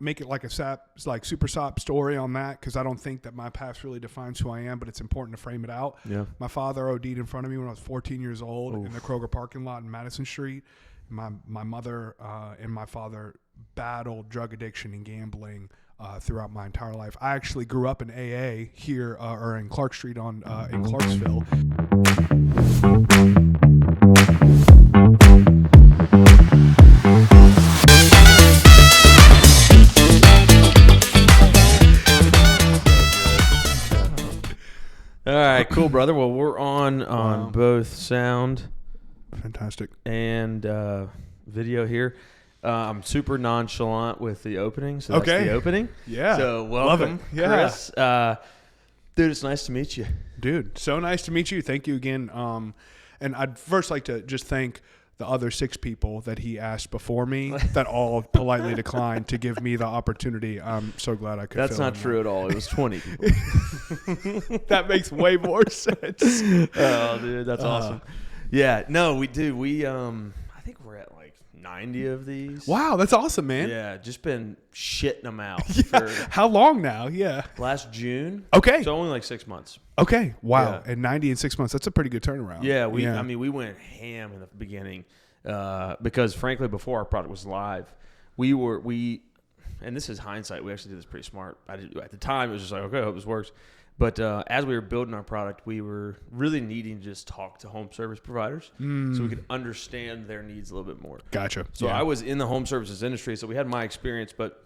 make it like super sop story on that, because I don't think that my past really defines who I am, but it's important to frame it out. Yeah. My father OD'd in front of me when I was 14 years old Oof. in the Kroger parking lot in Madison Street. My mother and my father battled drug addiction and gambling throughout my entire life. I actually grew up in AA here or in Clark Street in Clarksville. All right, cool, brother. Well, we're on both sound, fantastic, and video here. I'm super nonchalant with the opening, so that's the opening. Yeah. So welcome, Chris. Dude, it's nice to meet you. Dude, so nice to meet you. Thank you again. And I'd first like to just thank the other 6 people that he asked before me that all politely declined to give me the opportunity. I'm so glad I could. That's not true at all. It was 20 people. That makes way more sense. Oh, dude, that's awesome. Yeah, no, we do. We I think we're at like 90 of these. Wow, that's awesome, man. Yeah, just been shitting them out. Yeah. How long now? Yeah. Last June. Okay. So only like 6 months. Okay. Wow. Yeah. And 90 in 6 months. That's a pretty good turnaround. Yeah. I mean, we went ham in the beginning because, frankly, before our product was live, and this is hindsight, we actually did this pretty smart. At the time, it was just like, okay, I hope this works. But as we were building our product, we were really needing to just talk to home service providers so we could understand their needs a little bit more. Gotcha. So I was in the home services industry, so we had my experience, but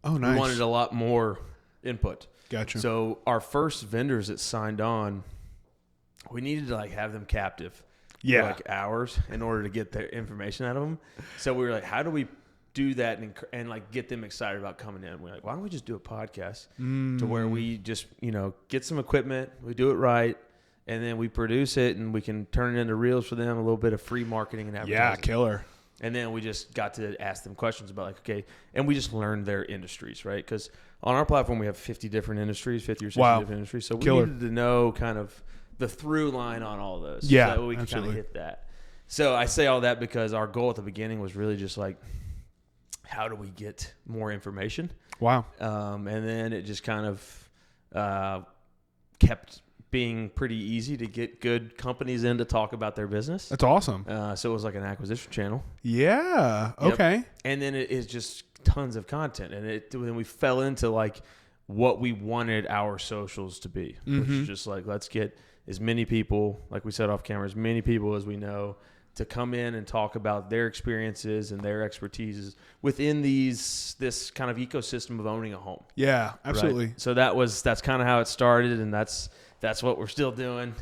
we wanted a lot more input. Gotcha. So our first vendors that signed on, we needed to like have them captive for like hours in order to get their information out of them. So we were like, how do we do that and like get them excited about coming in? We're like, why don't we just do a podcast to where we just, get some equipment, we do it right, and then we produce it and we can turn it into reels for them, a little bit of free marketing and advertising. Yeah, killer. And then we just got to ask them questions about like, okay, and we just learned their industries, right? Because on our platform, we have 50 different industries, 50 or 60 different industries. So we needed to know kind of the through line on all those. Yeah, so that we can kind of hit that. So I say all that because our goal at the beginning was really just like, how do we get more information? Wow. And then it just kind of kept being pretty easy to get good companies in to talk about their business. That's awesome. So it was like an acquisition channel. Yeah. Okay. Yep. And then it is just tons of content. And then we fell into like what we wanted our socials to be, which is just like, let's get as many people, like we said off camera, as many people as we know to come in and talk about their experiences and their expertise within this kind of ecosystem of owning a home. Yeah, absolutely. Right? So that's kind of how it started, and that's what we're still doing.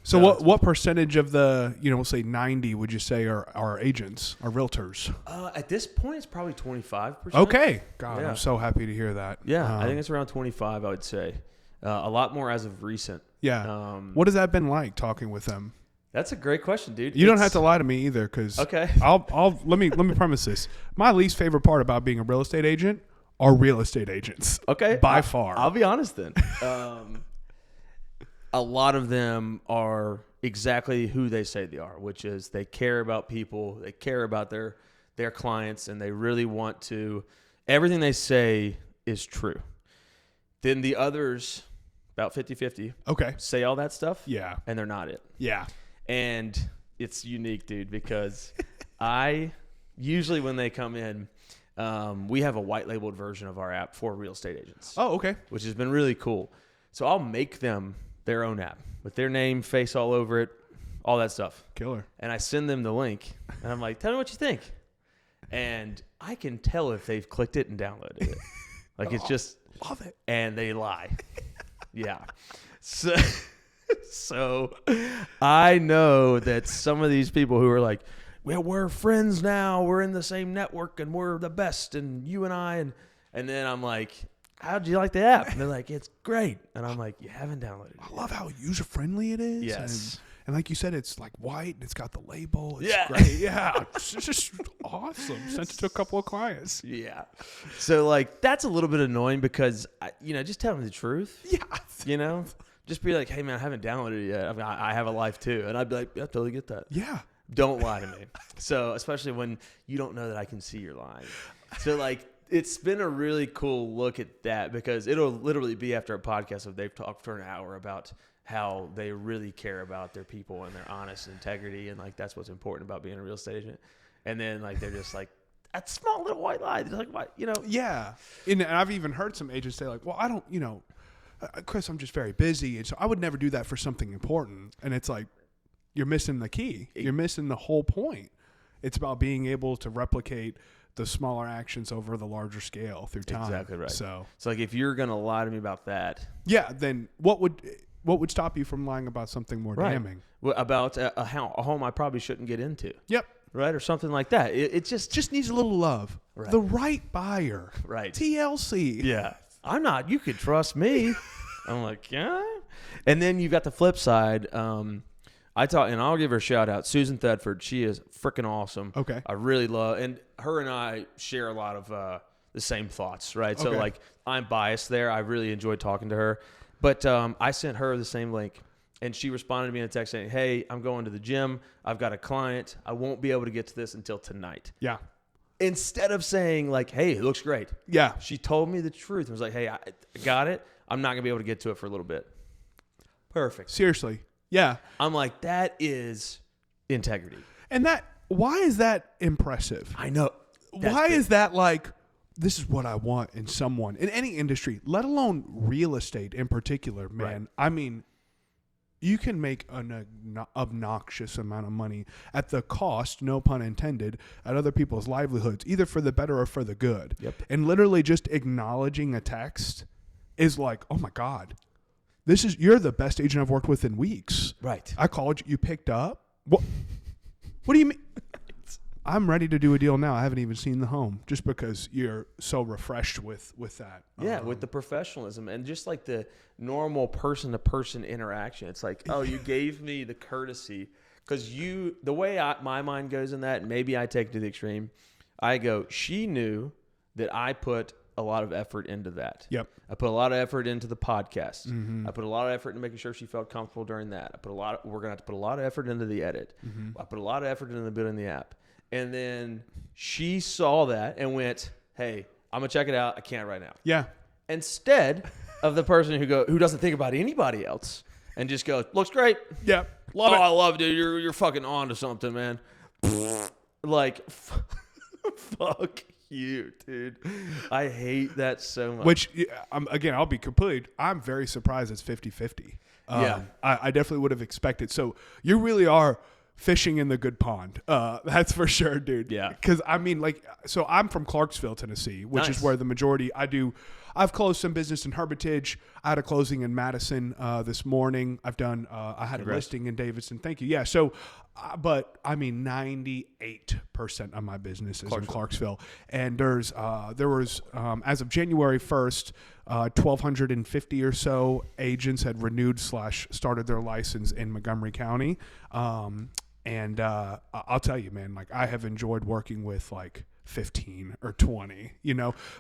So what percentage of the, we'll say 90, would you say are agents, are realtors? At this point, it's probably 25%. Okay. God, yeah. I'm so happy to hear that. Yeah, I think it's around 25, I would say. A lot more as of recent. Yeah. What has that been like talking with them? That's a great question, dude. You don't have to lie to me either, because okay. Let me premise this. My least favorite part about being a real estate agent are real estate agents. Okay, by far. I'll be honest then. A lot of them are exactly who they say they are, which is they care about people, they care about their clients, and they really want to. Everything they say is true. Then the others, about 50-50, say all that stuff. Yeah, and they're not it. Yeah. And it's unique, dude, because I usually when they come in, we have a white labeled version of our app for real estate agents. Oh, okay. Which has been really cool. So I'll make them their own app with their name, face all over it, all that stuff. Killer. And I send them the link, and I'm like, tell me what you think. And I can tell if they've clicked it and downloaded it. Like it's just love it. And they lie. Yeah. So I know that some of these people who are like, well, we're friends now, we're in the same network, and we're the best, and you and I, and then I'm like, how'd you like the app? And they're like, it's great. And I'm like, you haven't downloaded it. I love how user-friendly it is. Yes. And like you said, it's like white, and it's got the label. It's yeah. great. Yeah. It's just awesome. Sent it to a couple of clients. Yeah. So, like, that's a little bit annoying because, just tell them the truth. Yeah. Just be like, hey, man, I haven't downloaded it yet. I mean, I have a life, too. And I'd be like, yeah, I totally get that. Yeah. Don't lie to me. So, especially when you don't know that I can see your line. So, like, it's been a really cool look at that, because it'll literally be after a podcast of they've talked for an hour about how they really care about their people and their honest integrity, and like that's what's important about being a real estate agent. And then like they're just like, that small little white lie. They're like, what, you know? Yeah. And I've even heard some agents say like, well, I don't, Chris, I'm just very busy, and so I would never do that for something important. And it's like, you're missing the key. You're missing the whole point. It's about being able to replicate the smaller actions over the larger scale through time. Exactly right. So like if you're gonna lie to me about that, yeah, then what would stop you from lying about something more damning? Well, about a home I probably shouldn't get into. Yep. Right, or something like that. It just needs a little love. Right. The right buyer. Right. TLC. Yeah. I'm not. You could trust me. I'm like, yeah. And then you've got the flip side. And I'll give her a shout out, Susan Thedford. She is freaking awesome. Okay. I really love, and her and I share a lot of the same thoughts, right? So like, I'm biased there. I really enjoyed talking to her, but I sent her the same link, and she responded to me in a text saying, "Hey, I'm going to the gym. I've got a client. I won't be able to get to this until tonight." Yeah. Instead of saying like, "Hey, it looks great." Yeah. She told me the truth and was like, "Hey, I got it. I'm not gonna be able to get to it for a little bit." Perfect. Seriously. Yeah. I'm like, that is integrity. And why is that impressive? I know. Why is that like, this is what I want in someone, in any industry, let alone real estate in particular, man. Right. I mean, you can make an obnoxious amount of money at the cost, no pun intended, at other people's livelihoods, either for the better or for the good. Yep. And literally just acknowledging a text is like, oh my God. You're the best agent I've worked with in weeks. Right. I called you picked up. What do you mean? I'm ready to do a deal now. I haven't even seen the home, just because you're so refreshed with that. Yeah, with the professionalism and just like the normal person to person interaction. It's like, oh, you gave me the courtesy, because the way my mind goes in that, and maybe I take it to the extreme, I go, she knew that I put a lot of effort into that. Yep. I put a lot of effort into the podcast. Mm-hmm. I put a lot of effort into making sure she felt comfortable during that. We're going to have to put a lot of effort into the edit. Mm-hmm. I put a lot of effort into building the app. And then she saw that and went, "Hey, I'm going to check it out. I can't right now." Yeah. Instead of the person who doesn't think about anybody else and just goes, "Looks great." Yeah. Love it. I love it, dude. You're fucking on to something, man. Like, fuck you, dude. I hate that so much. Which, again, I'm very surprised it's 50-50. Yeah. I definitely would have expected. So you really are fishing in the good pond. That's for sure, dude. Yeah. Because, I mean, like, so I'm from Clarksville, Tennessee, which is where the majority I've closed some business in Hermitage. I had a closing in Madison this morning. I had a listing in Davidson. Thank you. Yeah. So, but I mean, 98% of my business is in Clarksville. And there was, as of January 1st, 1,250 or so agents had renewed / started their license in Montgomery County. And I'll tell you, man, like, I have enjoyed working with like 15 or 20,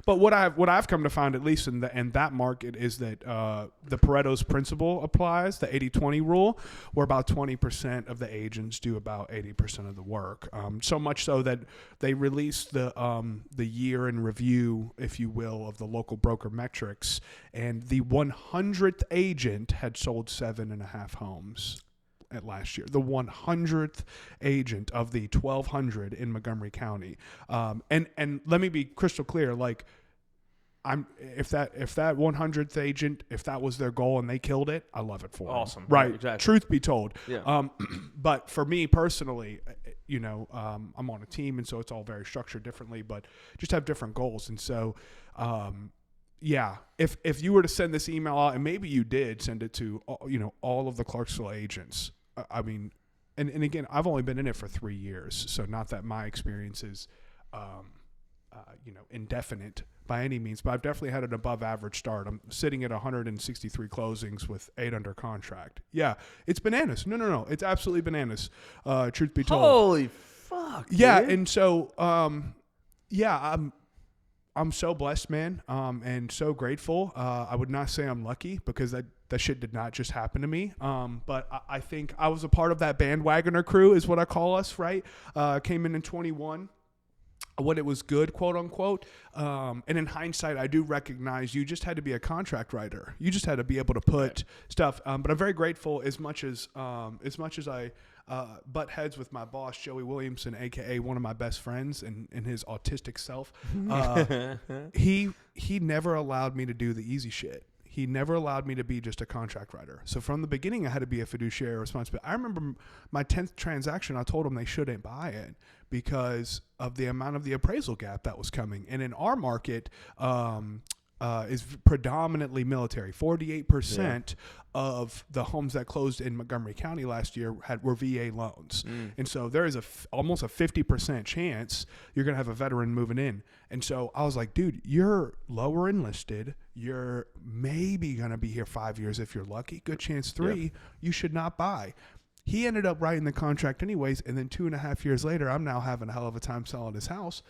but what I've come to find, at least in that market, is that the Pareto's principle applies, the 80-20 rule, where about 20% of the agents do about 80% of the work. So much so that they released the year in review, if you will, of the local broker metrics, and the 100th agent had sold 7.5 homes at last year. The 100th agent of the 1,200 in Montgomery County. And let me be crystal clear. Like, if that 100th agent, if that was their goal and they killed it, I love it for them. Awesome. Right. Exactly. Truth be told. Yeah. But for me personally, I'm on a team, and so it's all very structured differently, but just have different goals. And so, yeah, if you were to send this email out, and maybe you did send it to, all of the Clarksville agents, I mean, and again, I've only been in it for 3 years, so not that my experience is, indefinite by any means, but I've definitely had an above average start. I'm sitting at 163 closings with 8 under contract. Yeah, it's bananas. No, it's absolutely bananas. Truth be told. Holy fuck. Yeah, dude. and so, I'm so blessed, man, and so grateful. I would not say I'm lucky, because that shit did not just happen to me. But I think I was a part of that bandwagoner crew, is what I call us, right? Came in 21. when it was good, quote unquote. And in hindsight, I do recognize you just had to be a contract writer. You just had to be able to put stuff. But I'm very grateful as much as I butt heads with my boss, Joey Williamson, aka one of my best friends and his autistic self. He never allowed me to do the easy shit. He never allowed me to be just a contract writer. So from the beginning, I had to be a fiduciary responsibility. I remember my 10th transaction, I told them they shouldn't buy it because of the amount of the appraisal gap that was coming. And in our market, is predominantly military. 48% of the homes that closed in Montgomery County last year were VA loans. And so there is almost a 50% chance you're going to have a veteran moving in. And so I was like, dude, you're lower enlisted. You're maybe going to be here 5 years if you're lucky. Good chance 3. You should not buy. He ended up writing the contract anyways. And then 2.5 years later, I'm now having a hell of a time selling his house.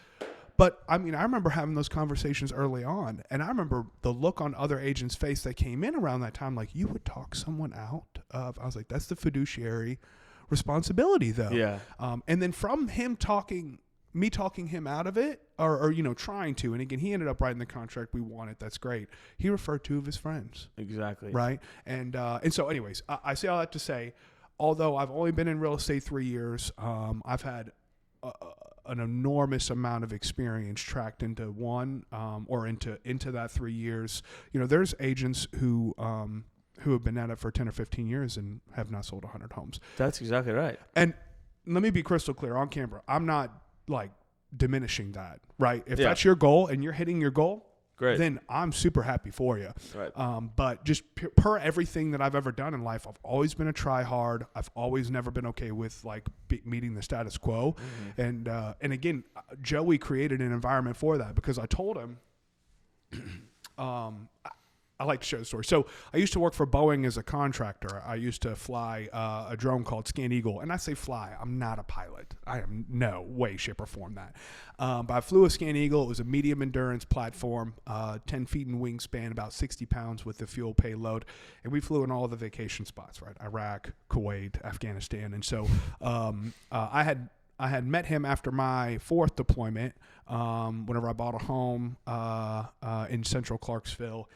But, I mean, I remember having those conversations early on, and I remember the look on other agents' face that came in around that time, like, you would talk someone out of, I was like, that's the fiduciary responsibility, though. Yeah. And then from him talking him out of it, or trying to, and again, he ended up writing the contract we wanted. That's great. He referred 2 of his friends. Exactly. Right? And so anyways, I say all that to say, although I've only been in real estate 3 years, I've had an enormous amount of experience tracked into one or into that 3 years. There's agents who have been at it for 10 or 15 years and have not sold 100 homes. That's exactly right. And let me be crystal clear on camera. I'm not like diminishing that, right? If that's your goal and you're hitting your goal, great, then I'm super happy for you. Right. But just per everything that I've ever done in life, I've always been a try hard. I've always never been okay with like meeting the status quo. And again, Joey created an environment for that because I told him, I like to share the story. So I used to work for Boeing as a contractor. I used to fly a drone called Scan Eagle. And I say fly. I'm not a pilot. I am no way, shape, or form that. But I flew a Scan Eagle. It was a medium endurance platform, 10 feet in wingspan, about 60 pounds with the fuel payload. And we flew in all the vacation spots, right? Iraq, Kuwait, Afghanistan. And so I had met him after my 4th deployment whenever I bought a home in central Clarksville.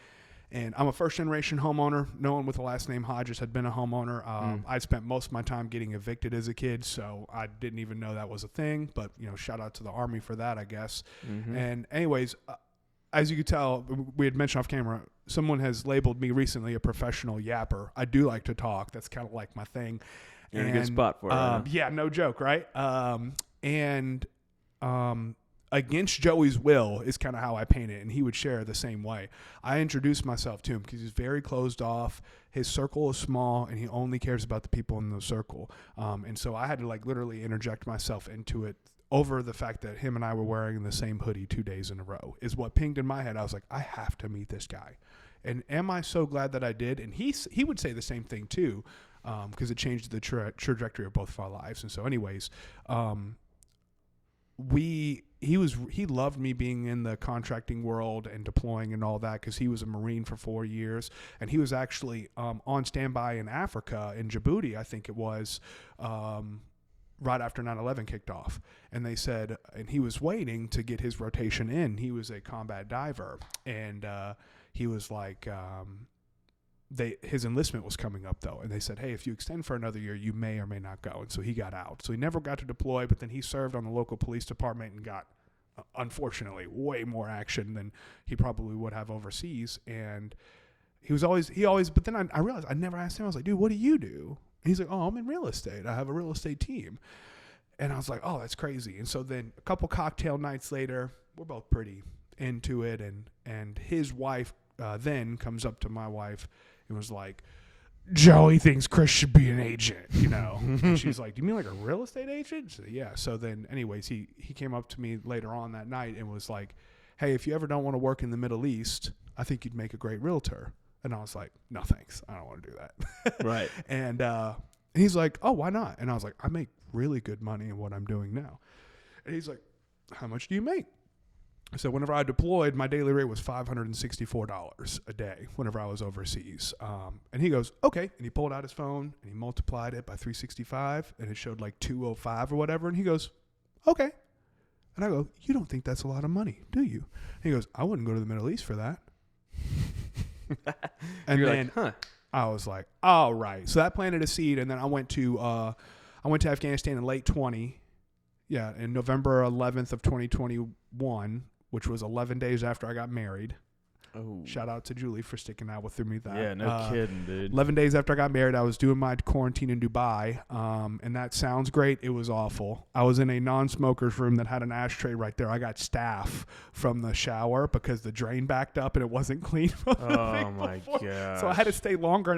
And I'm a first-generation homeowner. No one with the last name Hodges had been a homeowner. I spent most of my time getting evicted as a kid, so I didn't even know that was a thing. But, shout out to the Army for that, I guess. And anyways, as you could tell, we had mentioned off camera, someone has labeled me recently a professional yapper. I do like to talk. That's kind of like my thing. You're in a good spot for it. Right? Yeah, no joke, right? Against Joey's will is kind of how I paint it, and he would share the same way. I introduced myself to him because he's very closed off. His circle is small, and he only cares about the people in the circle. And so I had to like literally interject myself into it over the fact that him and I were wearing the same hoodie 2 days in a row is what pinged in my head. I was like, I have to meet this guy. And am I so glad that I did? And he would say the same thing too, because it changed the trajectory of both of our lives. And so anyways, he loved me being in the contracting world and deploying and all that because he was a Marine for 4 years, and he was actually on standby in Africa, in Djibouti, I think it was, right after 9/11 kicked off. And they said, and he was waiting to get his rotation in. He was a combat diver, and he was like, his enlistment was coming up though, and they said, hey, if you extend for another year, you may or may not go. And so he got out. So he never got to deploy, but then he served on the local police department and got, unfortunately, way more action than he probably would have overseas. And but then I realized I never asked him. I was like, dude, what do you do? And he's like, oh, I'm in real estate. I have a real estate team. And I was like, oh, that's crazy. And so then a couple cocktail nights later, we're both pretty into it. And his wife then comes up to my wife and was like, Joey thinks Chris should be an agent, And she's like, do you mean like a real estate agent? So, yeah. So then anyways, he came up to me later on that night and was like, hey, if you ever don't want to work in the Middle East, I think you'd make a great realtor. And I was like, no, thanks. I don't want to do that. Right. And he's like, oh, why not? And I was like, I make really good money in what I'm doing now. And he's like, how much do you make? So whenever I deployed, my daily rate was $564 a day whenever I was overseas. And he goes, okay. And he pulled out his phone and he multiplied it by 365 and it showed like 205 or whatever. And he goes, okay. And I go, you don't think that's a lot of money, do you? And he goes, I wouldn't go to the Middle East for that. And You're then like, huh. I was like, all right. So that planted a seed. And then I went to Afghanistan in late 20. Yeah, in November 11th of 2021, which was 11 days after I got married. Oh. Shout out to Julie for sticking out with me that. Yeah, no kidding, dude. 11 days after I got married, I was doing my quarantine in Dubai, and that sounds great. It was awful. I was in a non-smoker's room that had an ashtray right there. I got staph from the shower because the drain backed up and it wasn't clean. Oh, my God. So I had to stay longer.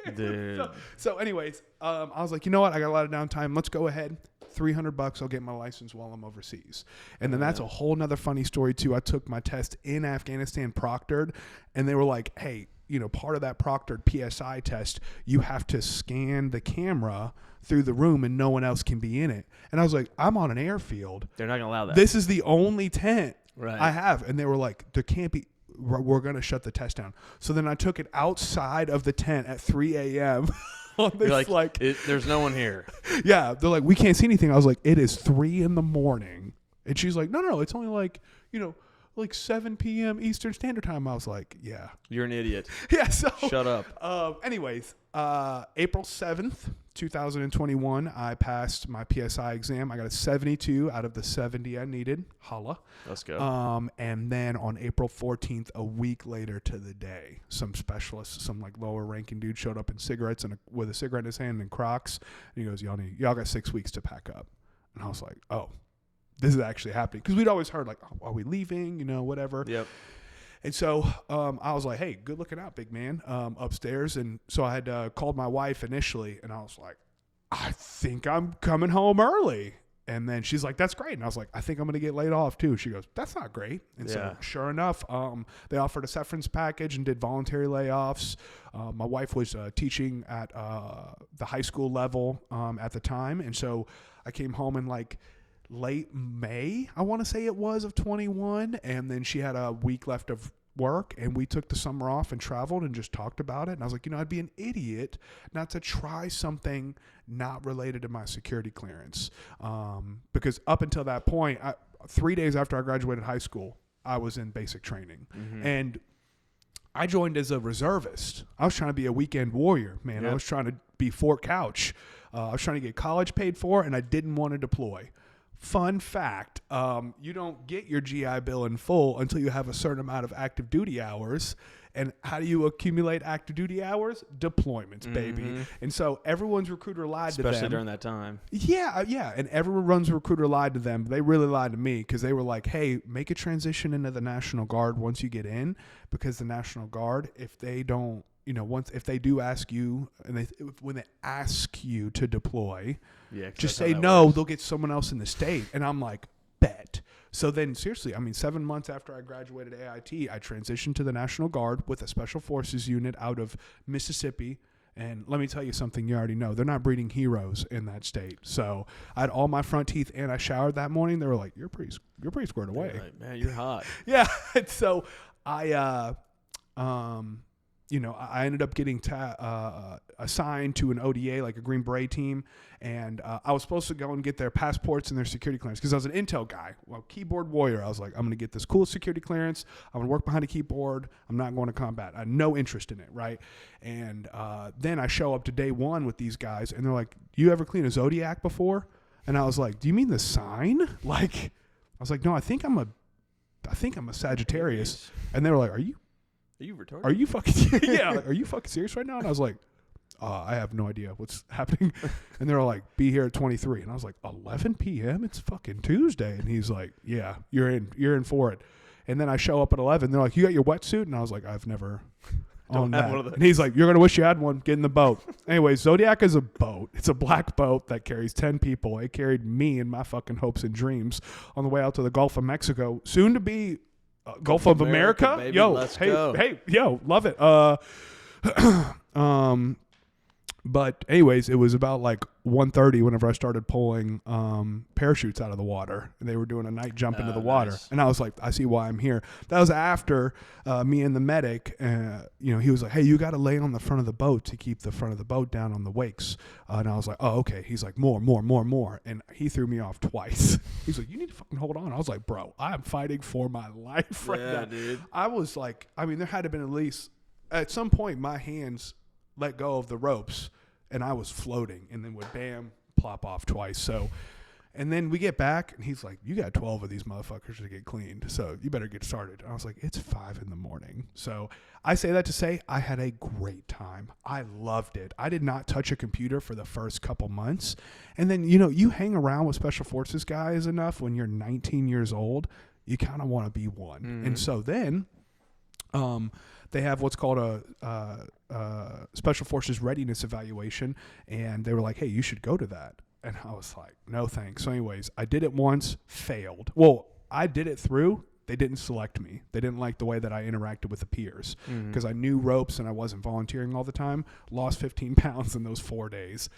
And dude. So anyways, I was like, you know what? I got a lot of downtime. Let's go ahead. $300, I'll get my license while I'm overseas. And then that's a whole nother funny story too. I took my test in Afghanistan proctored, and they were like, hey, you know, part of that proctored PSI test, you have to scan the camera through the room and no one else can be in it. And I was like, I'm on an airfield. They're not going to allow that. This is the only tent I Right. have. And they were like, there can't be, we're going to shut the test down. So then I took it outside of the tent at 3 a.m. on this, You're like there's no one here. Yeah, they're like, we can't see anything. I was like, it is 3 a.m. And she's like, no, it's only like, you know, like 7 p.m. Eastern Standard Time. I was like, yeah. You're an idiot. Yeah, so. Shut up. Anyways, April 7th, 2021, I passed my PSI exam. I got a 72 out of the 70 I needed. Holla. Let's go. And then on April 14th, a week later to the day, some specialists, some like lower ranking dude showed up in cigarettes and with a cigarette in his hand and Crocs. And he goes, y'all got 6 weeks to pack up. And I was like, oh, this is actually happening. Because we'd always heard like, oh, are we leaving? You know, whatever. Yep. And so I was like, hey, good looking out, big man, upstairs. And so I had called my wife initially, and I was like, I think I'm coming home early. And then she's like, that's great. And I was like, I think I'm going to get laid off too. She goes, that's not great. And so sure enough, they offered a severance package and did voluntary layoffs. My wife was teaching at the high school level at the time. And so I came home in like late May, I want to say it was, of 21. And then she had a week left of work, and we took the summer off and traveled and just talked about it. And I was like, you know, I'd be an idiot not to try something not related to my security clearance. Because up until that point, 3 days after I graduated high school, I was in basic training. Mm-hmm. And I joined as a reservist. I was trying to be a weekend warrior, man. Yep. I was trying to be Fort Couch. I was trying to get college paid for, and I didn't want to deploy. Fun fact, you don't get your GI Bill in full until you have a certain amount of active duty hours. And how do you accumulate active duty hours? Deployments, baby. And so everyone's recruiter lied to them. Especially during that time. Yeah. And everyone's recruiter lied to them. They really lied to me because they were like, hey, make a transition into the National Guard once you get in, because the National Guard, if they don't, you know, if they do ask you, and when they ask you to deploy, just say no, works. They'll get someone else in the state. And I'm like, bet. So then seriously, I mean, 7 months after I graduated AIT, I transitioned to the National Guard with a Special Forces unit out of Mississippi. And let me tell you something you already know. They're not breeding heroes in that state. So I had all my front teeth, and I showered that morning. They were like, you're pretty squared away. Like, man, you're hot. Yeah. So I ended up getting assigned to an ODA, like a Green Beret team, and I was supposed to go and get their passports and their security clearance because I was an intel guy. Well, keyboard warrior. I was like, I'm going to get this cool security clearance. I'm going to work behind a keyboard. I'm not going to combat. I had no interest in it, right? And then I show up to day one with these guys, and they're like, you ever clean a Zodiac before? And I was like, do you mean the sign? Like, I was like, no, I think I'm a Sagittarius. And they were like, Are you retarded? Are you fucking are you fucking serious right now? And I was like, I have no idea what's happening. And they were like, be here at 23. And I was like, 11 p.m.? It's fucking Tuesday. And he's like, yeah, you're in for it. And then I show up at 11. They're like, you got your wetsuit? And I was like, I've never owned that. And he's like, you're going to wish you had one. Get in the boat. Anyway, Zodiac is a boat. It's a black boat that carries 10 people. It carried me and my fucking hopes and dreams on the way out to the Gulf of Mexico, soon to be Gulf of America. Baby, let's go. Hey, love it. But anyways, it was about like 1:30 whenever I started pulling parachutes out of the water. And they were doing a night jump into the water. Nice. And I was like, I see why I'm here. That was after me and the medic, he was like, hey, you got to lay on the front of the boat to keep the front of the boat down on the wakes. And I was like, oh, okay. He's like, more. And he threw me off twice. He's like, you need to fucking hold on. I was like, bro, I am fighting for my life right now. Dude. I was like, I mean, there had to have been at least, at some point, my hands let go of the ropes and I was floating and then would bam plop off twice. So, and then we get back and he's like, you got 12 of these motherfuckers to get cleaned. So you better get started. And I was like, it's 5 a.m. So I say that to say I had a great time. I loved it. I did not touch a computer for the first couple months. And then, you hang around with special forces guys enough when you're 19 years old, you kind of want to be one. Mm-hmm. And so then, they have what's called a Special Forces Readiness Evaluation, and they were like, hey, you should go to that. And I was like, no thanks. So anyways, I did it once, failed. Well, I did it through. They didn't select me. They didn't like the way that I interacted with the peers because I knew ropes and I wasn't volunteering all the time. Lost 15 pounds in those 4 days.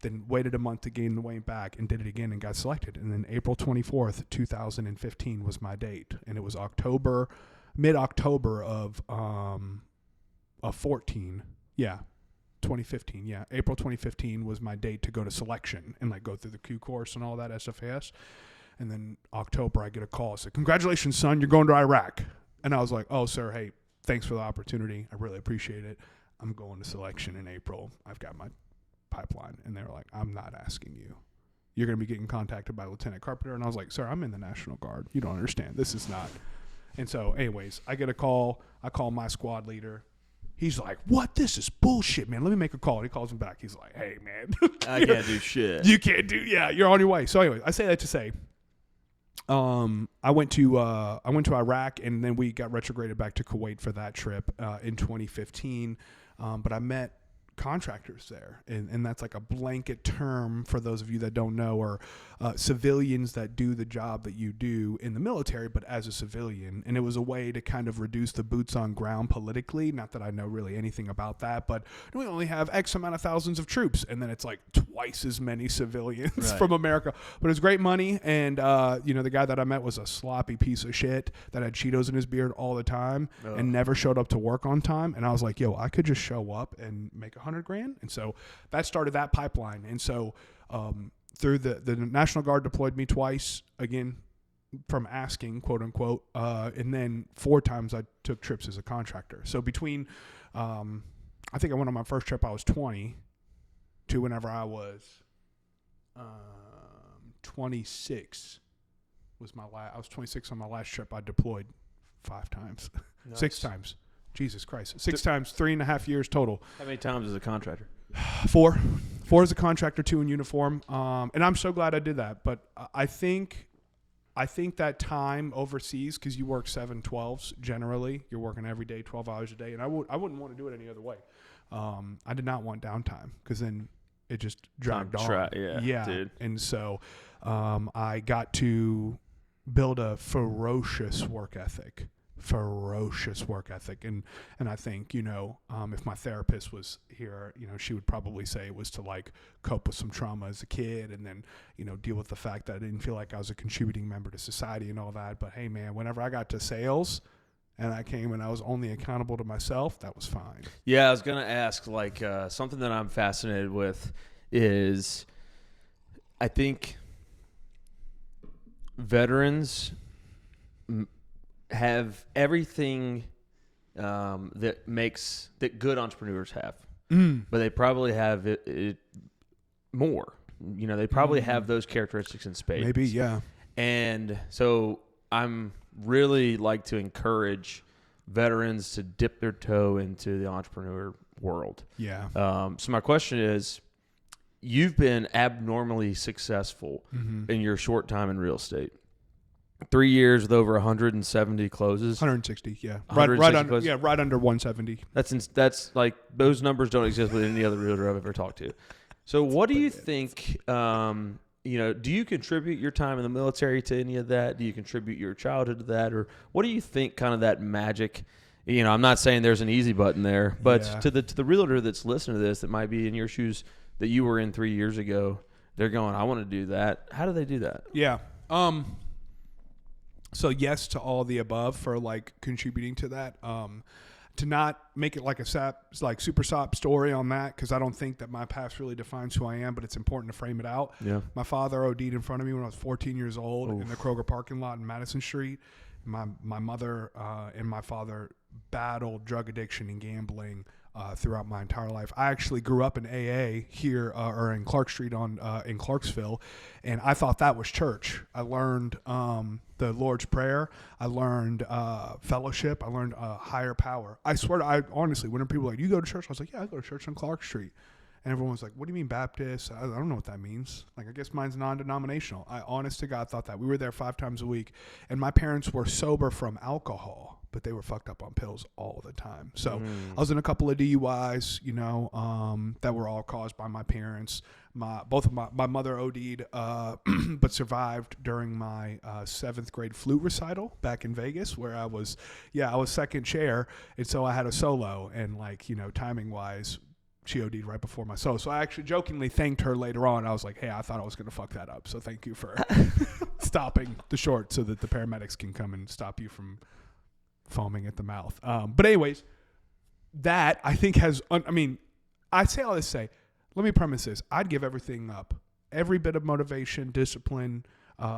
Then waited a month to gain the weight back and did it again and got selected. And then April 24th, 2015 was my date. And it was mid-October of 14. Yeah. 2015. Yeah. April 2015 was my date to go to selection and like go through the Q course and all that SFAS. And then October I get a call. It's like, congratulations, son, you're going to Iraq. And I was like, oh, sir, hey, thanks for the opportunity. I really appreciate it. I'm going to selection in April. I've got my pipeline. And they were like, I'm not asking you. You're going to be getting contacted by Lieutenant Carpenter. And I was like, sir, I'm in the National Guard. You don't understand. This is not. And so anyways, I get a call. I call my squad leader. He's like, what? This is bullshit, man. Let me make a call. And he calls him back. He's like, hey, man. I can't do shit. You can't do, yeah, you're on your way. So anyway, I say that to say, I went to Iraq and then we got retrograded back to Kuwait for that trip in 2015. But I met contractors there, and that's like a blanket term for those of you that don't know, or civilians that do the job that you do in the military but as a civilian. And it was a way to kind of reduce the boots on ground politically, not that I know really anything about that, but we only have X amount of thousands of troops and then it's like twice as many civilians from America. But it's great money, and the guy that I met was a sloppy piece of shit that had Cheetos in his beard all the time and never showed up to work on time. And I was like, yo, I could just show up and make $100,000. And so that started that pipeline. And so through the National Guard deployed me twice, again, from asking, quote unquote, and then 4 times I took trips as a contractor. So between, I think I went on my first trip, I was 20, to whenever I was 26 was my last. I was 26 on my last trip. I deployed 5 times, nice. 6 times. Jesus Christ. 6 times, 3.5 years total. How many times as a contractor? 4 as a contractor, 2 in uniform. And I'm so glad I did that. But I think that time overseas, because you work 7/12s generally, you're working every day, 12 hours a day. And I wouldn't want to do it any other way. I did not want downtime because then it just dragged on. Yeah, dude. And so I got to build a ferocious work ethic. And I think, if my therapist was here, she would probably say it was to like cope with some trauma as a kid and then, deal with the fact that I didn't feel like I was a contributing member to society and all that. But hey, man, whenever I got to sales and I came and I was only accountable to myself, that was fine. Yeah, I was going to ask, like, something that I'm fascinated with is I think veterans have everything that good entrepreneurs have, but they probably have it more. They probably have those characteristics in spades. Maybe, yeah. And so I'm really like to encourage veterans to dip their toe into the entrepreneur world. Yeah. So my question is, you've been abnormally successful in your short time in real estate. 3 years with over 170 closes. 160, yeah. 160 right under 170. That's like, those numbers don't exist with any other realtor I've ever talked to. So what do you think, do you contribute your time in the military to any of that? Do you contribute your childhood to that? Or what do you think kind of that magic I'm not saying there's an easy button there, but Yeah. to the realtor that's listening to this that might be in your shoes that you were in 3 years ago, they're going, I want to do that. How do they do that? Yeah. So yes to all the above for like contributing to that. To not make it like a super sob story on that, because I don't think that my past really defines who I am, but it's important to frame it out. Yeah. My father OD'd in front of me when I was 14 years old Oof. in the Kroger parking lot in Madison Street. My mother and my father battled drug addiction and gambling throughout my entire life. I actually grew up in AA here or in Clark Street in Clarksville, and I thought that was church. I learned the Lord's Prayer. I learned fellowship. I learned higher power. I swear I honestly, when people were like, you go to church? I was like, yeah, I go to church on Clark Street. And everyone was like, what do you mean Baptist? I don't know what that means. Like, I guess mine's non-denominational. I honest to God thought that. We were there 5 times a week. And my parents were sober from alcohol, but they were fucked up on pills all the time. So I was in a couple of DUIs, that were all caused by my parents. My mother OD'd, but survived during my 7th grade flute recital back in Vegas, where I was second chair. And so I had a solo, and timing wise, she OD'd right before my solo. So I actually jokingly thanked her later on. I was like, hey, I thought I was going to fuck that up. So thank you for stopping the short so that the paramedics can come and stop you from foaming at the mouth. But anyways, that I think I say all this to say, let me premise this. I'd give everything up. Every bit of motivation, discipline,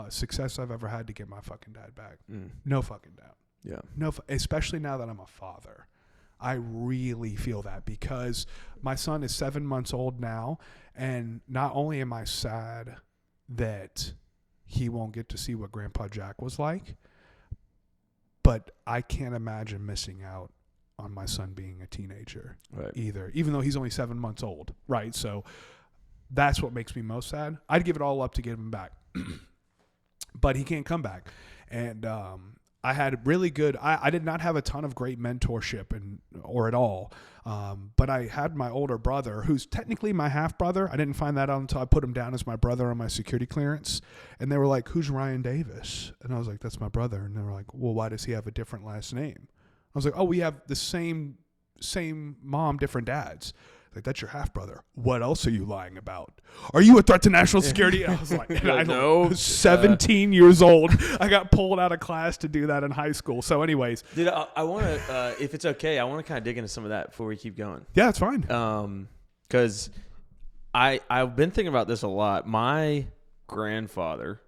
success I've ever had to get my fucking dad back. No fucking doubt. Yeah. Especially now that I'm a father. I really feel that, because my son is 7 months old now, and not only am I sad that he won't get to see what Grandpa Jack was like, but I can't imagine missing out on my son being a teenager either, even though he's only 7 months old, right? So that's what makes me most sad. I'd give it all up to get him back, but he can't come back. And I had really good, I did not have a ton of great mentorship or at all. But I had my older brother, who's technically my half brother. I didn't find that out until I put him down as my brother on my security clearance. And they were like, who's Ryan Davis? And I was like, that's my brother. And they were like, well, why does he have a different last name? I was like, oh, we have the same mom, different dads. Like, that's your half brother. What else are you lying about? Are you a threat to national security? And I was like, I was 17 years old. I got pulled out of class to do that in high school. So anyways. Dude, I want to, if it's okay, I want to kind of dig into some of that before we keep going. Yeah, it's fine. Because I've been thinking about this a lot. My grandfather,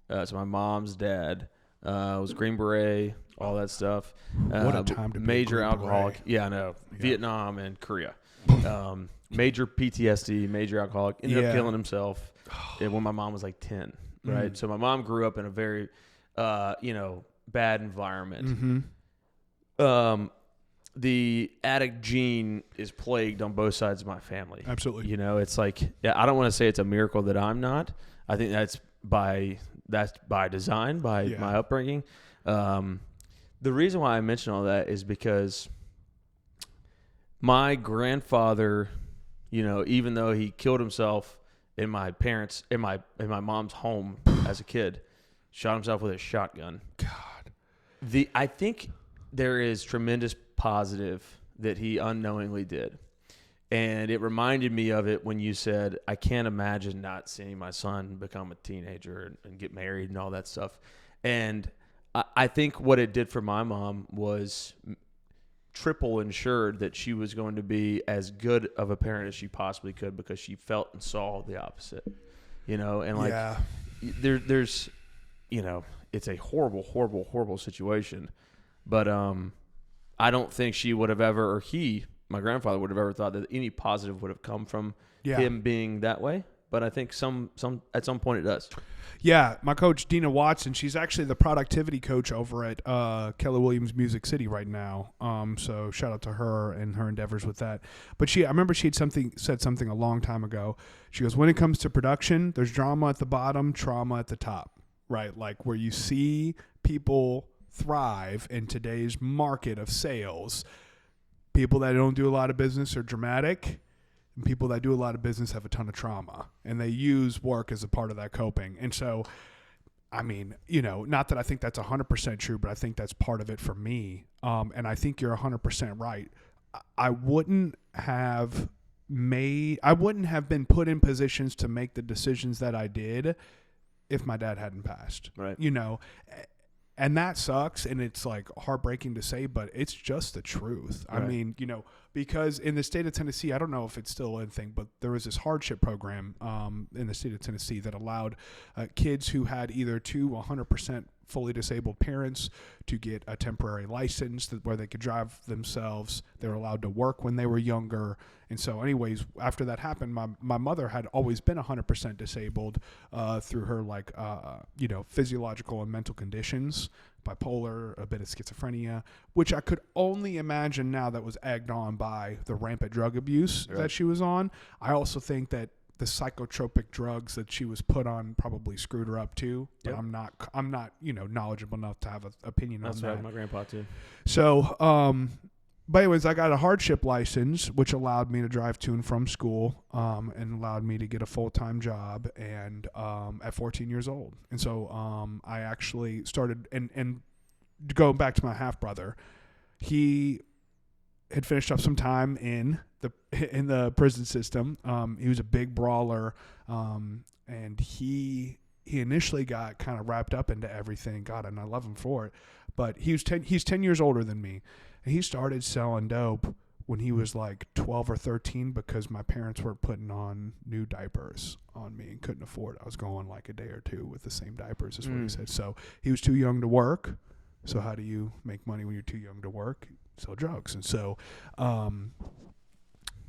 so my mom's dad, was Green Beret, all that stuff. What a time to be major a Green alcoholic. Beret. Yeah, I know. Yeah. Vietnam and Korea. Major PTSD, major alcoholic, ended up killing himself when my mom was like 10, right? So my mom grew up in a very, bad environment. Mm-hmm. The addict gene is plagued on both sides of my family. Absolutely. It's like, I don't want to say it's a miracle that I'm not. I think that's by design, by my upbringing. The reason why I mention all that is because my grandfather, even though he killed himself in my mom's home as a kid, shot himself with a shotgun. God. I think there is tremendous positive that he unknowingly did. And it reminded me of it when you said, I can't imagine not seeing my son become a teenager and get married and all that stuff. And I think what it did for my mom was triple ensured that she was going to be as good of a parent as she possibly could, because she felt and saw the opposite, and like there's, it's a horrible, horrible, horrible situation. But I don't think she would have ever, or my grandfather would have ever thought that any positive would have come from him being that way. But I think at some point it does. Yeah, my coach, Dina Watson, she's actually the productivity coach over at Keller Williams Music City right now. So shout out to her and her endeavors with that. But I remember she had said something a long time ago. She goes, when it comes to production, there's drama at the bottom, trauma at the top, right? Like where you see people thrive in today's market of sales. People that don't do a lot of business are dramatic. And people that do a lot of business have a ton of trauma, and they use work as a part of that coping. And so I mean, not that I think that's 100% true, but I think that's part of it for me. And I think you're 100% right. I wouldn't have been put in positions to make the decisions that I did if my dad hadn't passed. Right. And that sucks, and it's like heartbreaking to say, but it's just the truth. Right. I mean, because in the state of Tennessee, I don't know if it's still a thing, but there was this hardship program in the state of Tennessee that allowed kids who had either 100% fully disabled parents to get a temporary license where they could drive themselves. They were allowed to work when they were younger. And so anyways, after that happened, my mother had always been 100% disabled through her physiological and mental conditions, bipolar, a bit of schizophrenia, which I could only imagine now that was egged on by the rampant drug abuse that she was on. I also think that the psychotropic drugs that she was put on probably screwed her up too. But yep. I'm not knowledgeable enough to have an opinion on that. That's right, my grandpa too. So, but anyways, I got a hardship license, which allowed me to drive to and from school, and allowed me to get a full-time job, and at 14 years old. And so I actually started, and going back to my half brother, he had finished up some time in the prison system. He was a big brawler, and he initially got kind of wrapped up into everything. God, and I love him for it. But he's 10 years older than me, and he started selling dope when he was like 12 or 13 because my parents were putting on new diapers on me and couldn't afford it. I was going like a day or two with the same diapers, is what he said. So he was too young to work. So how do you make money when you're too young to work? Sell drugs. And so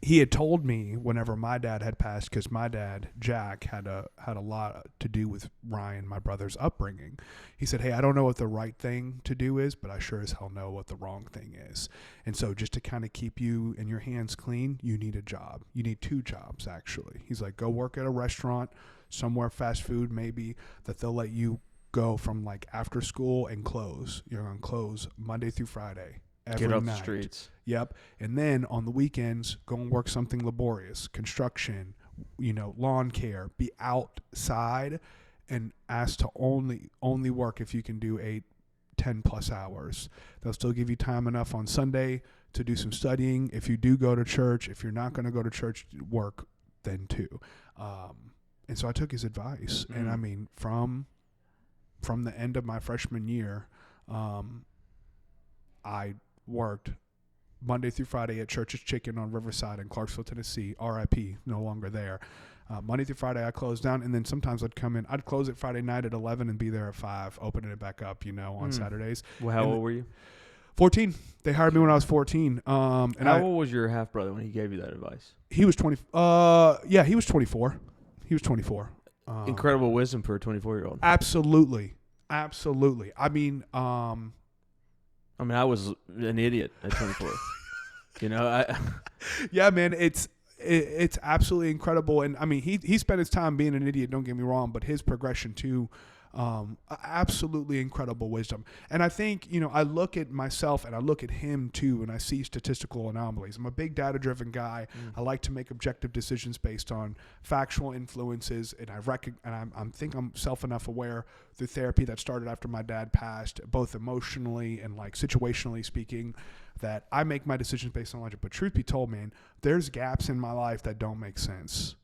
he had told me whenever my dad had passed, because my dad, Jack, had a lot to do with Ryan, my brother's upbringing. He said, hey, I don't know what the right thing to do is, but I sure as hell know what the wrong thing is. And so just to kind of keep you and your hands clean, you need a job. You need 2 jobs, actually. He's like, go work at a restaurant, somewhere fast food maybe, that they'll let you go from like after school and close. You're going to close Monday through Friday. Every Get off night. the streets. Yep. And then on the weekends, go and work something laborious, construction, lawn care, be outside, and asked to only work if you can do 10 plus hours. They'll still give you time enough on Sunday to do some studying. If you do go to church, if you're not going to go to church, work then too. And so I took his advice. And I mean, from the end of my freshman year, I worked Monday through Friday at Church's Chicken on Riverside in Clarksville, Tennessee. RIP, no longer there. Monday through Friday I closed down, and then sometimes I'd come in. I'd close it Friday night at 11 and be there at 5, opening it back up, on Saturdays. Well, how old were you? 14. They hired me when I was 14. And how old was your half brother when he gave you that advice? He was 20. He was 24. He was 24. Incredible wisdom for a 24-year-old. Absolutely. I mean, I was an idiot at 24. Yeah, man, it's absolutely incredible. And I mean, he spent his time being an idiot, don't get me wrong, but his progression too, absolutely incredible wisdom. And I think, I look at myself and I look at him too, and I see statistical anomalies. I'm a big data-driven guy. I like to make objective decisions based on factual influences, and I think I'm self-enough aware through therapy that started after my dad passed, both emotionally and like situationally speaking, that I make my decisions based on logic. But truth be told, man, there's gaps in my life that don't make sense.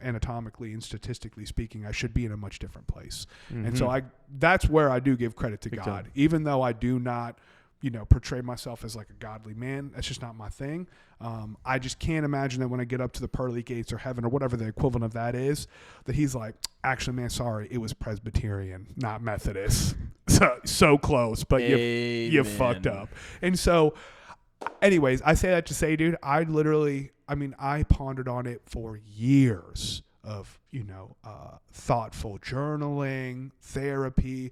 Anatomically and statistically speaking, I should be in a much different place. And so that's where I do give credit to God. Time. Even though I do not, portray myself as like a godly man, that's just not my thing. I just can't imagine that when I get up to the pearly gates or heaven or whatever the equivalent of that is, that he's like, actually, man, sorry, it was Presbyterian, not Methodist. So close, but you fucked up. And so anyways, I say that to say, dude, I pondered on it for years of, thoughtful journaling, therapy,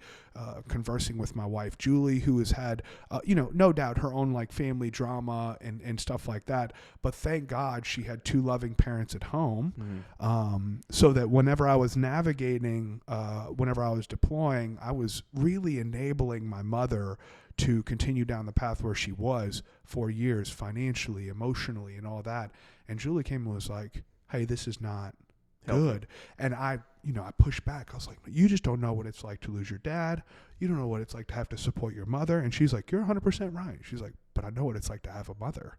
conversing with my wife, Julie, who has had, no doubt her own like family drama and stuff like that. But thank God she had 2 loving parents at home. So that whenever I was navigating, whenever I was deploying, I was really enabling my mother to continue down the path where she was for years, financially, emotionally, and all that. And Julie came and was like, hey, this is not good. And I pushed back. I was like, you just don't know what it's like to lose your dad. You don't know what it's like to have to support your mother. And she's like, you're 100% right. She's like, but I know what it's like to have a mother.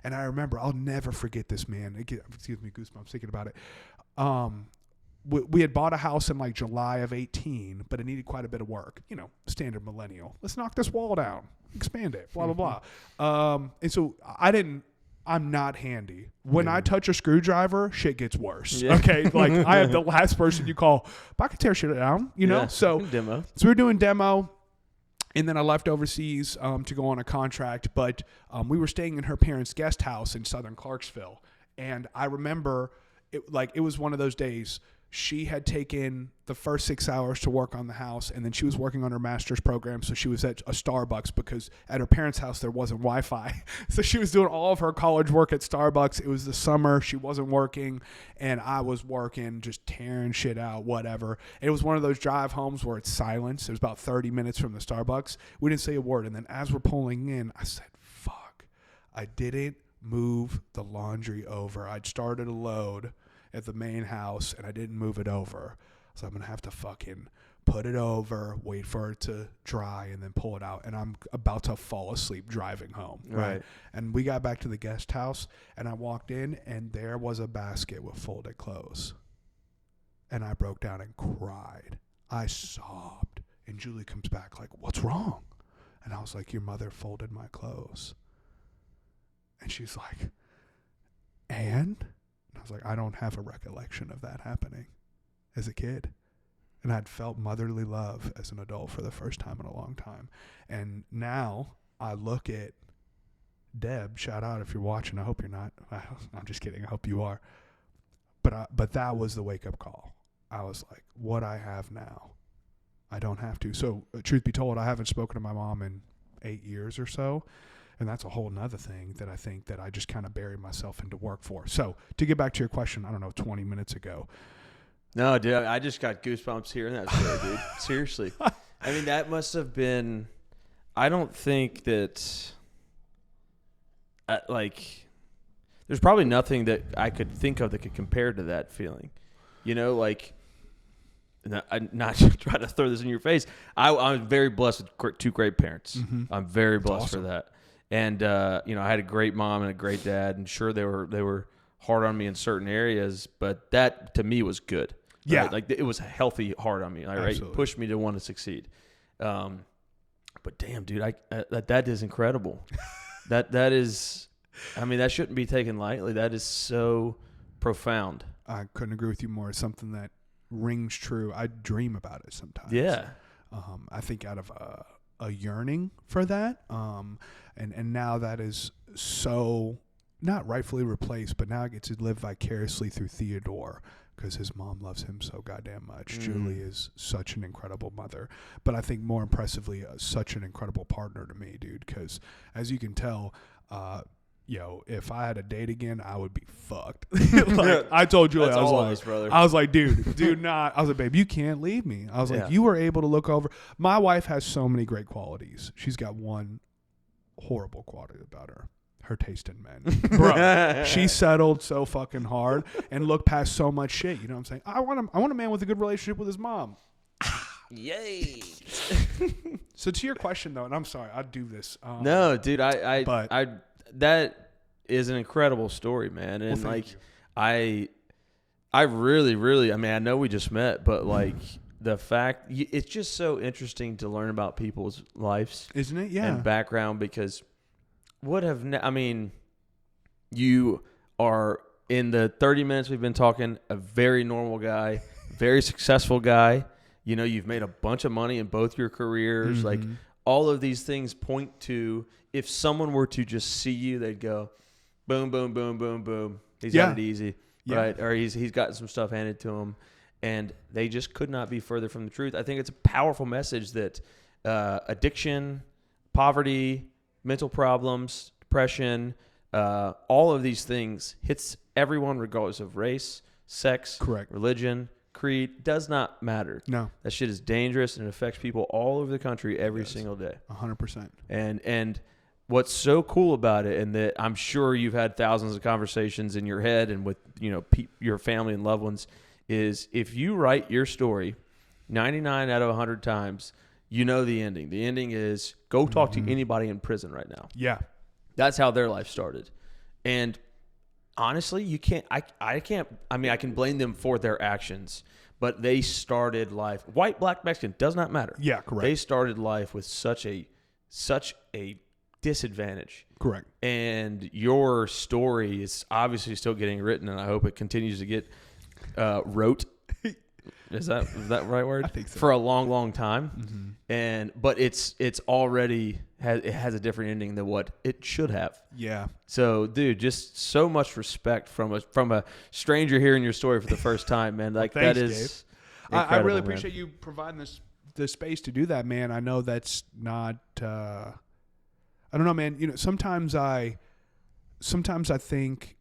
And I remember, I'll never forget this, man. Excuse me, goosebumps thinking about it. We had bought a house in like July of 18, but it needed quite a bit of work. Standard millennial. Let's knock this wall down, expand it, blah, blah, blah. And so I'm not handy. When I touch a screwdriver, shit gets worse. Yeah. Okay. Like I am the last person you call, but I can tear shit down, So demo. So we're doing demo. And then I left overseas to go on a contract, but we were staying in her parents' guest house in southern Clarksville. And I remember it was one of those days. She had taken the first 6 hours to work on the house, and then she was working on her master's program. So she was at a Starbucks because at her parents' house there wasn't Wi-Fi. So she was doing all of her college work at Starbucks. It was the summer. She wasn't working, and I was working, just tearing shit out, whatever. It was one of those drive homes where it's silence. It was about 30 minutes from the Starbucks. We didn't say a word. And then as we're pulling in, I said, fuck, I didn't move the laundry over. I'd started a load at the main house, and I didn't move it over. So I'm going to have to fucking put it over, wait for it to dry, and then pull it out. And I'm about to fall asleep driving home. Right. And we got back to the guest house, and I walked in, and there was a basket with folded clothes. And I broke down and cried. I sobbed. And Julie comes back like, what's wrong? And I was like, your mother folded my clothes. And she's like, and I was like, I don't have a recollection of that happening as a kid. And I'd felt motherly love as an adult for the first time in a long time. And now I look at Deb, shout out if you're watching. I hope you're not. I'm just kidding. I hope you are. But that was the wake-up call. I was like, what I have now, I don't have to. So truth be told, I haven't spoken to my mom in 8 years or so. And that's a whole nother thing that I think that I just kind of buried myself into work for. So to get back to your question, 20 minutes ago. No, dude, I just got goosebumps hearing that story, dude. Seriously. I mean, that must have been, I don't think that, there's probably nothing that I could think of that could compare to that feeling. I'm not trying to throw this in your face. I'm very blessed with two great parents. Mm-hmm. I'm very blessed for that. And, I had a great mom and a great dad, and sure, they were hard on me in certain areas, but that to me was good. Right? Yeah. Like it was healthy hard on me. Right? It pushed me to want to succeed. But damn, dude, that is incredible. that is, that shouldn't be taken lightly. That is so profound. I couldn't agree with you more. It's something that rings true. I dream about it sometimes. Yeah. I think out of a yearning for that. And now that is so not rightfully replaced, but now I get to live vicariously through Theodore because his mom loves him so goddamn much. Julie is such an incredible mother, but I think more impressively, such an incredible partner to me, dude. Because as you can tell, if I had a date again, I would be fucked. I told Julie, I was like, dude, not. I was like, babe, you can't leave me. I was like, you were able to look over. My wife has so many great qualities. She's got one horrible quality about her. Her taste in men. Bro, she settled so fucking hard and looked past so much shit. You know what I'm saying? I want a man with a good relationship with his mom. Yay. So to your question, though, and I'm sorry, I do this. No, dude, that is an incredible story, man. And I really, really, I know we just met, but the fact, it's just so interesting to learn about people's lives. Isn't it? Yeah. And background, because you are, in the 30 minutes we've been talking, a very normal guy, very successful guy. You've made a bunch of money in both your careers. Mm-hmm. All of these things point to, if someone were to just see you, they'd go, boom, boom, boom, boom, boom. He's got it easy, right? Or he's got some stuff handed to him, and they just could not be further from the truth. I think it's a powerful message that addiction, poverty, mental problems, depression, all of these things hits everyone regardless of race, sex, correct, religion, creed. Does not matter. No. That shit is dangerous, and it affects people all over the country every single day. 100%. And what's so cool about it, and that I'm sure you've had thousands of conversations in your head and with, your family and loved ones, is if you write your story 99 out of 100 times, you know the ending. The ending is go talk to anybody in prison right now. Yeah. That's how their life started. And honestly, you can't, I can blame them for their actions, but they started life, white, black, Mexican, does not matter. Yeah, correct. They started life with such a disadvantage. Correct. And your story is obviously still getting written, and I hope it continues to get wrote. Is that the right word? I think so. For a long, long time. But it's already it has a different ending than what it should have. Yeah. So, dude, just so much respect from a stranger hearing your story for the first time, man. Like, thanks, that is Dave. I really man. appreciate you providing this space to do that, man. I know that's not. I don't know, man. Sometimes I think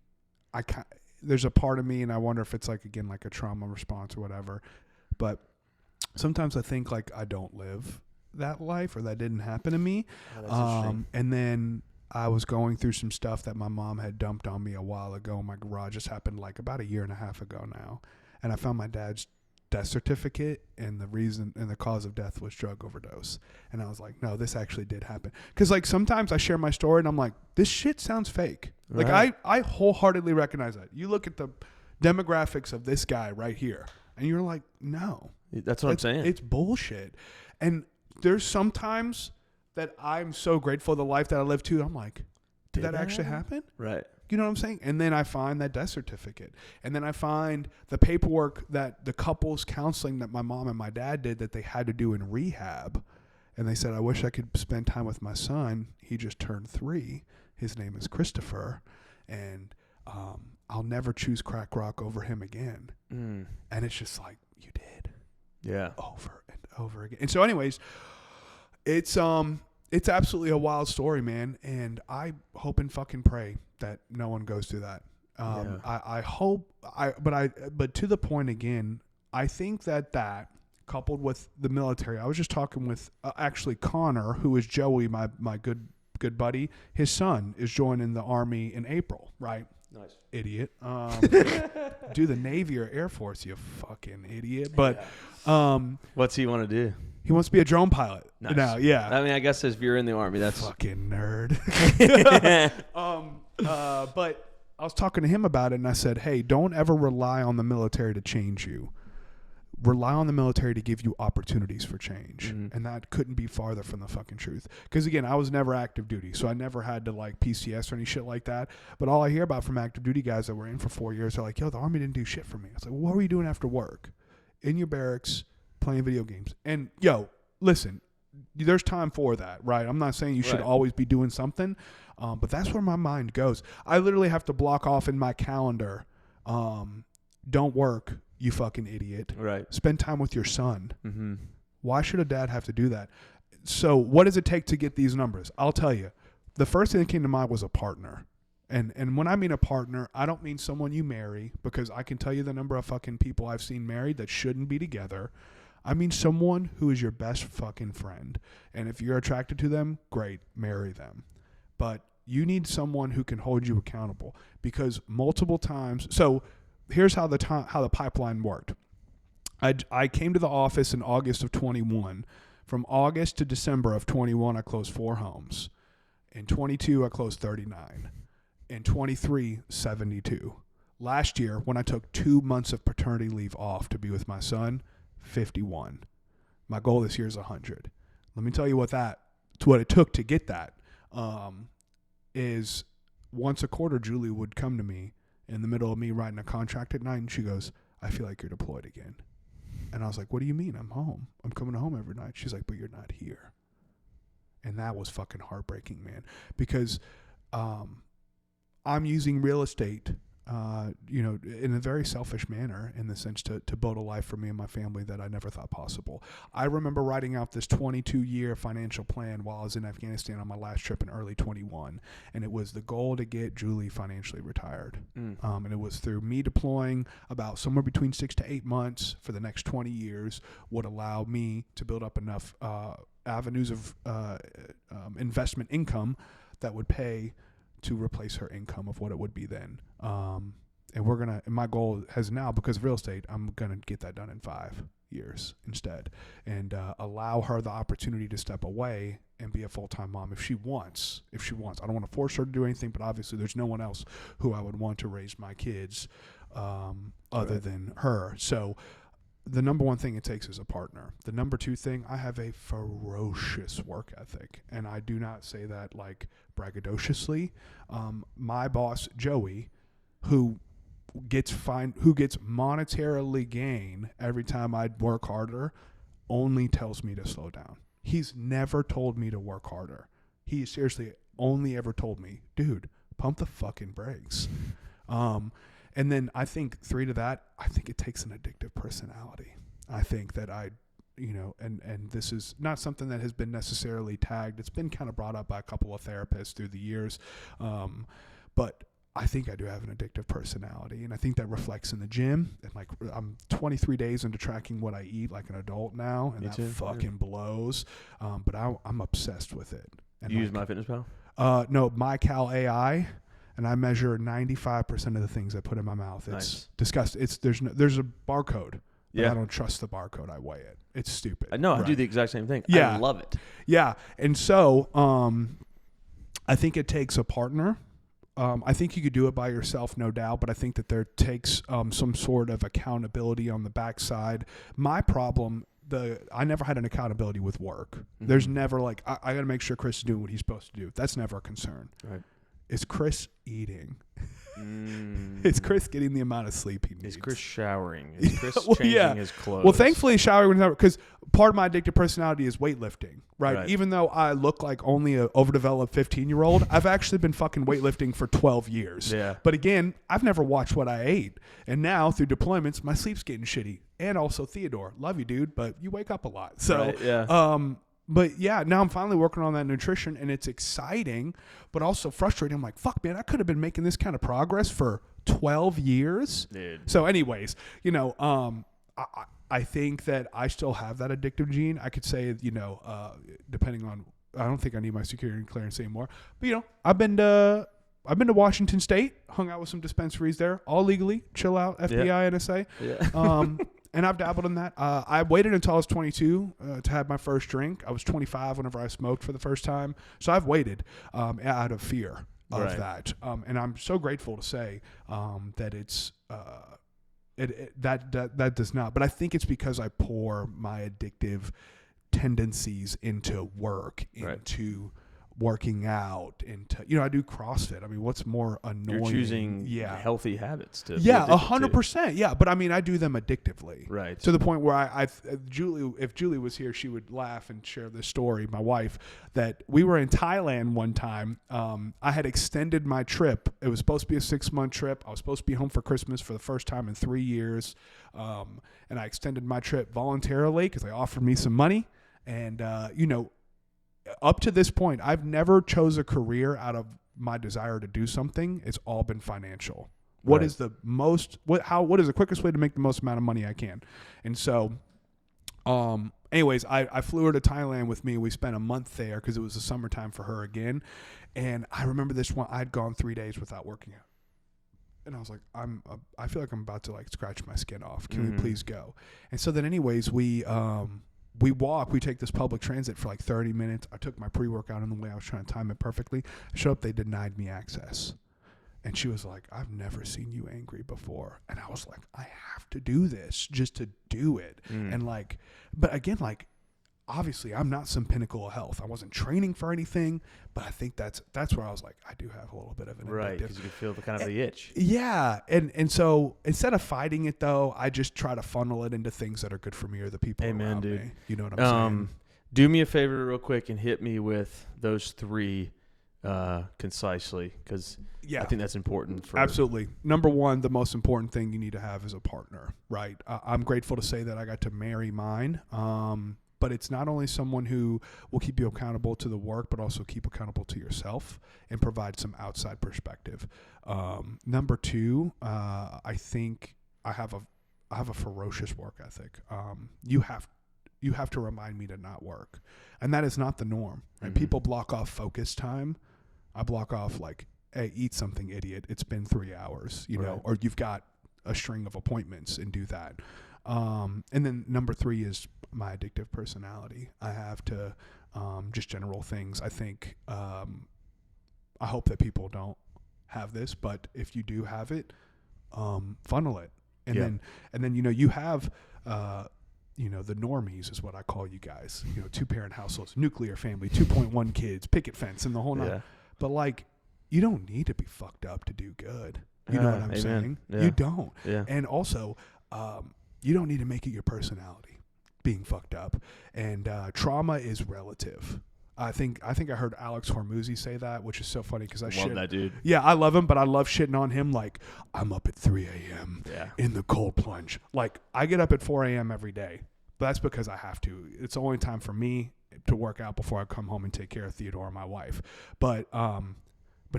there's a part of me, and I wonder if it's like a trauma response or whatever. But sometimes I think like I don't live that life, or that didn't happen to me. Oh, that's interesting. And then I was going through some stuff that my mom had dumped on me a while ago in my garage. This happened like about a year and a half ago now. And I found my dad's death certificate, and the reason and the cause of death was drug overdose. And I was like, no, this actually did happen. Because like sometimes I share my story and I'm like, this shit sounds fake. Right. Like I wholeheartedly recognize that. You look at the demographics of this guy right here, and you're like, no. That's what I'm saying. It's bullshit. And there's sometimes that I'm so grateful for the life that I live too. I'm like, did that actually happen? Right. You know what I'm saying? And then I find that death certificate. And then I find the paperwork that the couples counseling that my mom and my dad did that they had to do in rehab. And they said, I wish I could spend time with my son. He just turned 3. His name is Christopher. And I'll never choose crack rock over him again. And it's just like, you did. Yeah. Over and over again. And so anyways, it's absolutely a wild story, man. And I hope and fucking pray that no one goes through that. I hope but to the point again, I think that coupled with the military, I was just talking with actually Connor, who is Joey, my good buddy. His son is joining the Army in April, right? Nice. Idiot. Do the Navy or Air Force, you fucking idiot. But what's he want to do? He wants to be a drone pilot. Nice. Now, yeah. I mean, I guess if you're in the Army, that's fucking nerd. But I was talking to him about it, and I said, hey, don't ever rely on the military to change you. Rely on the military to give you opportunities for change. And that couldn't be farther from the fucking truth. Because again, I was never active duty, so I never had to like PCS or any shit like that. But all I hear about from active duty guys that were in for 4 years are like, yo, the Army didn't do shit for me. I was like, well, what were you doing after work? In your barracks, playing video games. And yo, listen, there's time for that, right? I'm not saying you should always be doing something, but that's where my mind goes. I literally have to block off in my calendar, don't work, you fucking idiot. Right. Spend time with your son. Why should a dad have to do that? So what does it take to get these numbers? I'll tell you. The first thing that came to mind was a partner. And when I mean a partner, I don't mean someone you marry, because I can tell you the number of fucking people I've seen married that shouldn't be together. I mean someone who is your best fucking friend. And if you're attracted to them, great, marry them. But you need someone who can hold you accountable, because multiple times. So here's how the pipeline worked. I came to the office in August of 21. From August to December of 21, I closed 4 homes. In 22, I closed 39. In 23, 72. Last year, when I took 2 months of paternity leave off to be with my son, 51. My goal this year is 100. Let me tell you what it took to get that. Is once a quarter, Julie would come to me in the middle of me writing a contract at night, and she goes, I feel like you're deployed again. And I was like, what do you mean? I'm home. I'm coming home every night. She's like, but you're not here. And that was fucking heartbreaking, man, because I'm using real estate, in a very selfish manner, in the sense to build a life for me and my family that I never thought possible. I remember writing out this 22-year financial plan while I was in Afghanistan on my last trip in early 21. And it was the goal to get Julie financially retired. And it was through me deploying about somewhere between 6 to 8 months for the next 20 years would allow me to build up enough avenues of investment income that would pay to replace her income of what it would be then. And my goal has now, because of real estate, I'm going to get that done in 5 years instead, and allow her the opportunity to step away and be a full-time mom if she wants. I don't want to force her to do anything, but obviously there's no one else who I would want to raise my kids other than her. So the number one thing it takes is a partner. The number two thing, I have a ferocious work ethic, and I do not say that like braggadociously. My boss, Joey, who gets monetarily gain every time I work harder, only tells me to slow down. He's never told me to work harder. He seriously only ever told me, dude, pump the fucking brakes. And then I think 3 to that, I think it takes an addictive personality. I think that and this is not something that has been necessarily tagged. It's been kind of brought up by a couple of therapists through the years. But I think I do have an addictive personality, and I think that reflects in the gym. And like, I'm 23 days into tracking what I eat like an adult now, and fucking blows. But I'm obsessed with it. And you use MyFitnessPal? No, MyCal AI, and I measure 95% of the things I put in my mouth. It's disgusting. There's a barcode. But I don't trust the barcode. I weigh it. It's stupid. No, I do the exact same thing. Yeah. I love it. Yeah. And so I think it takes a partner. I think you could do it by yourself, no doubt, but I think that there takes some sort of accountability on the backside. My problem, I never had an accountability with work. Mm-hmm. There's never like, I got to make sure Chris is doing what he's supposed to do. That's never a concern. Right. Is Chris eating? Is Chris getting the amount of sleep he needs? Is Chris showering? Is Chris changing his clothes? Well, thankfully, showering, because part of my addictive personality is weightlifting, right? Even though I look like only an overdeveloped 15-year-old, I've actually been fucking weightlifting for 12 years. Yeah. But again, I've never watched what I ate. And now, through deployments, my sleep's getting shitty. And also, Theodore, love you, dude, but you wake up a lot. So, but yeah, now I'm finally working on that nutrition, and it's exciting, but also frustrating. I'm like, fuck, man, I could have been making this kind of progress for 12 years. Dude. So anyways, I think that I still have that addictive gene. I could say, depending on, I don't think I need my security clearance anymore, but I've been to Washington State, hung out with some dispensaries there, all legally, chill out, FBI, NSA. Yeah. And I've dabbled in that. I waited until I was 22 to have my first drink. I was 25 whenever I smoked for the first time. So I've waited out of fear of that. And I'm so grateful to say that it's that does not. But I think it's because I pour my addictive tendencies into work, into working out, into I do CrossFit. I mean, what's more annoying? You're choosing healthy habits to 100%. Yeah, but I mean, I do them addictively, right? To the point where if Julie was here, she would laugh and share this story. My wife, that we were in Thailand one time. I had extended my trip. It was supposed to be a 6-month trip. I was supposed to be home for Christmas for the first time in 3 years, and I extended my trip voluntarily because they offered me some money, and up to this point, I've never chose a career out of my desire to do something. It's all been financial. What is the quickest way to make the most amount of money I can? And so, anyways, I flew her to Thailand with me. We spent a month there because it was the summertime for her again. And I remember this one, I'd gone 3 days without working out. And I was like, I feel like I'm about to like scratch my skin off. Can we please go? And so then anyways, we take this public transit for like 30 minutes. I took my pre-workout on the way. I was trying to time it perfectly. I showed up. They denied me access. And she was like, I've never seen you angry before. And I was like, I have to do this just to do it. And like, but again, like, obviously I'm not some pinnacle of health. I wasn't training for anything, but I think that's where I was like, I do have a little bit of an right, because you can feel the kind of the itch. Yeah. And so instead of fighting it though, I just try to funnel it into things that are good for me or the people around dude. Me. You know what I'm saying? Do me a favor real quick and hit me with those 3 concisely, because I think that's important. Absolutely. Number 1, the most important thing you need to have is a partner, right? I'm grateful to say that I got to marry mine. But it's not only someone who will keep you accountable to the work, but also keep accountable to yourself and provide some outside perspective. Number 2, I think I have a ferocious work ethic. You have to remind me to not work, and that is not the norm. Right? People block off focus time I block off like, hey, eat something, idiot. It's been 3 hours, you know, Right. or you've got a string of appointments, and do that. And then number 3 is my addictive personality. I have to, just general things. I think, I hope that people don't have this, but if you do have it, funnel it. And then, you know, you have, you know, the normies is what I call you guys, you know, 2-parent households, nuclear family, 2.1 kids, picket fence, and the whole nine. Yeah. But like, you don't need to be fucked up to do good. You know what I'm Amen. saying? Yeah. You don't. Yeah. And also, you don't need to make it your personality being fucked up. And trauma is relative. I think I heard Alex Hormuzzi say that, which is so funny because I love that dude. Yeah, I love him, but I love shitting on him. Like, I'm up at 3 a.m. Yeah. in the cold plunge. Like, I get up at 4 a.m. every day. But that's because I have to. It's the only time for me to work out before I come home and take care of Theodore, my wife. But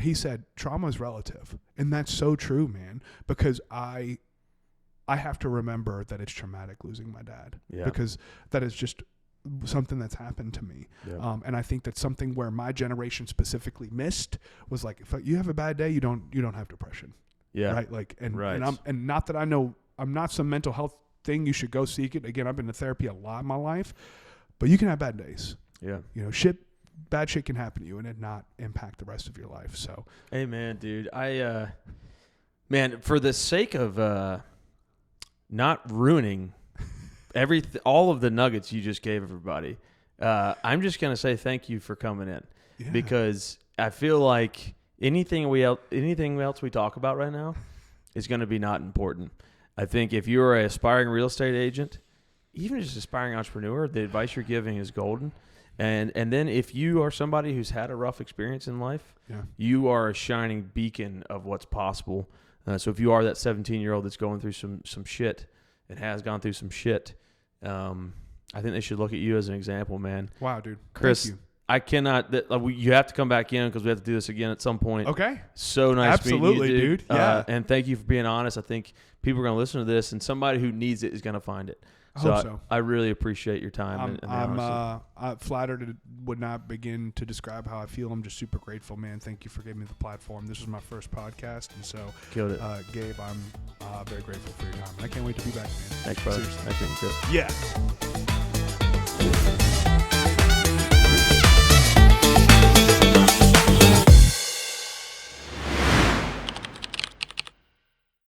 he said trauma is relative, and that's so true, man. Because I have to remember that it's traumatic losing my dad. Yeah. Because that is just something that's happened to me. Yeah. And I think that's something where my generation specifically missed was like, if you have a bad day, you don't have depression. Yeah. Right. Like, Right. and not that I know, I'm not some mental health thing. You should go seek it. Again, I've been to therapy a lot in my life, but you can have bad days. Yeah. You know, bad shit can happen to you and it not impact the rest of your life. So, hey man, dude, man, for the sake of, not ruining all of the nuggets you just gave everybody, I'm just going to say thank you for coming in because I feel like anything else we talk about right now is going to be not important. I think if you're an aspiring real estate agent, even just aspiring entrepreneur, the advice you're giving is golden. And then if you are somebody who's had a rough experience in life, you are a shining beacon of what's possible. So if you are that 17-year-old that's going through some shit and has gone through some shit, I think they should look at you as an example, man. Wow, dude. Chris, thank you. I cannot. You have to come back in because we have to do this again at some point. Okay. So nice Absolutely, meeting you, dude. Yeah. And thank you for being honest. I think people are going to listen to this, and somebody who needs it is going to find it. I hope so. I really appreciate your time. I'm flattered. It would not begin to describe how I feel. I'm just super grateful, man. Thank you for giving me the platform. This was my first podcast, and so killed it. Gabe, I'm very grateful for your time. I can't wait to be back, man. Thanks, brother. Seriously. Nice meeting you, Chris. Yeah.